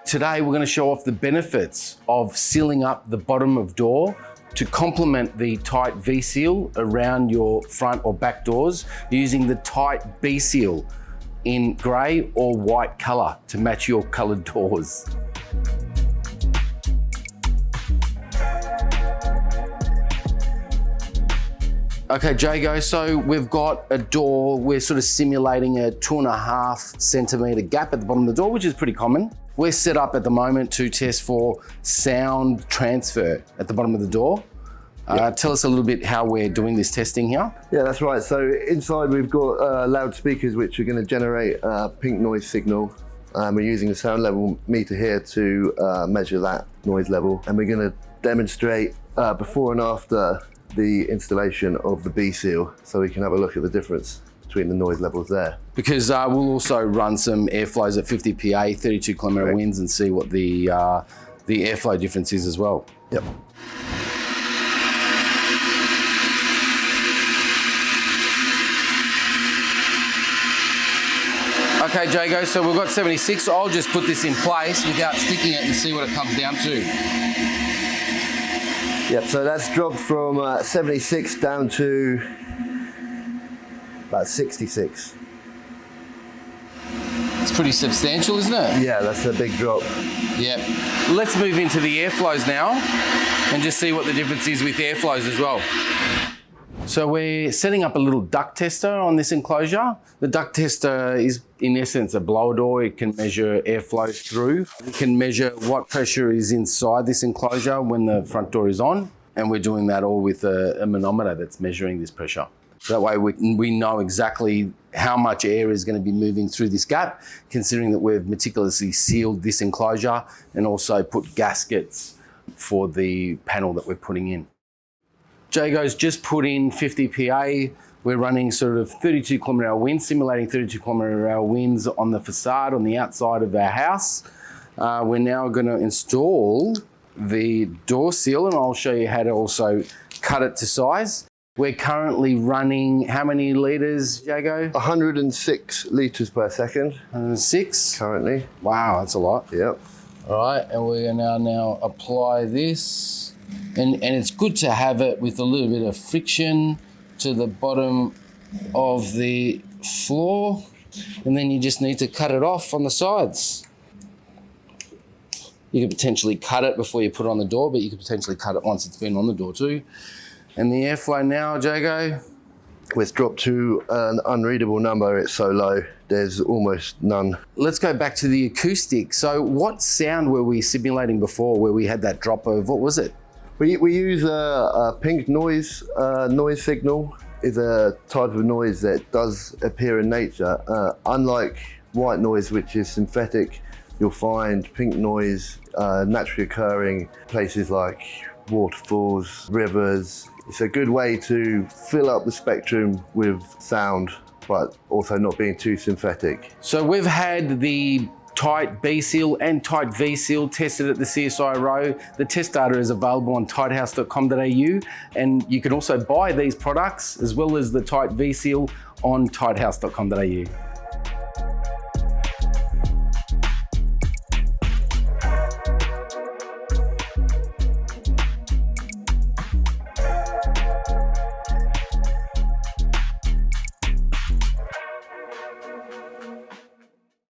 Today we're going to show off the benefits of sealing up the bottom of door to complement the tight V-seal around your front or back doors using the tight B-seal in grey or white colour to match your coloured doors. Okay, Jago, so we've got a door, we're sort of simulating a 2.5 centimetre gap at the bottom of the door, which is pretty common. We're set up at the moment to test for sound transfer at the bottom of the door. Tell us a little bit how we're doing this testing here. Yeah, that's right. So inside we've got loudspeakers which are going to generate a pink noise signal. We're using the sound level meter here to measure that noise level. And we're going to demonstrate before and after the installation of the B-seal so we can have a look at the difference between the noise levels there. Because we'll also run some airflows at 50 PA, 32 kilometre winds and see what the airflow difference is as well. Yep. Okay, Jago, so we've got 76. So I'll just put this in place without sticking it and see what it comes down to. Yep, so that's dropped from 76 down to about 66. It's pretty substantial, isn't it? Yeah, that's a big drop. Yep. Let's move into the airflows now and just see what the difference is with airflows as well. So we're setting up a little duct tester on this enclosure. The duct tester is in essence a blower door. It can measure airflow through. It can measure what pressure is inside this enclosure when the front door is on. And we're doing that all with a manometer that's measuring this pressure. So that way we know exactly how much air is going to be moving through this gap, considering that we've meticulously sealed this enclosure and also put gaskets for the panel that we're putting in. Jago's just put in 50 PA. We're running sort of 32 kilometre hour winds, simulating 32 kilometre hour winds on the facade, on the outside of our house. We're now going to install the door seal and I'll show you how to also cut it to size. We're currently running how many litres, Jago? 106 litres per second. 106? Currently. Wow, that's a lot. Yep. All right, and we're now apply this. And it's good to have it with a little bit of friction to the bottom of the floor. And then you just need to cut it off on the sides. You could potentially cut it before you put it on the door, but you could potentially cut it once it's been on the door too. And the airflow now, Jago? It's dropped to an unreadable number. It's so low, there's almost none. Let's go back to the acoustic. So what sound were we simulating before where we had that drop of, what was it? We use a pink noise signal. Is a type of noise that does appear in nature. Unlike white noise, which is synthetic, you'll find pink noise naturally occurring places like waterfalls, rivers. It's a good way to fill up the spectrum with sound, but also not being too synthetic. So we've had the tight B-seal and tight V-seal tested at the CSIRO. The test data is available on tighthouse.com.au, and you can also buy these products as well as the tight V-seal on tighthouse.com.au.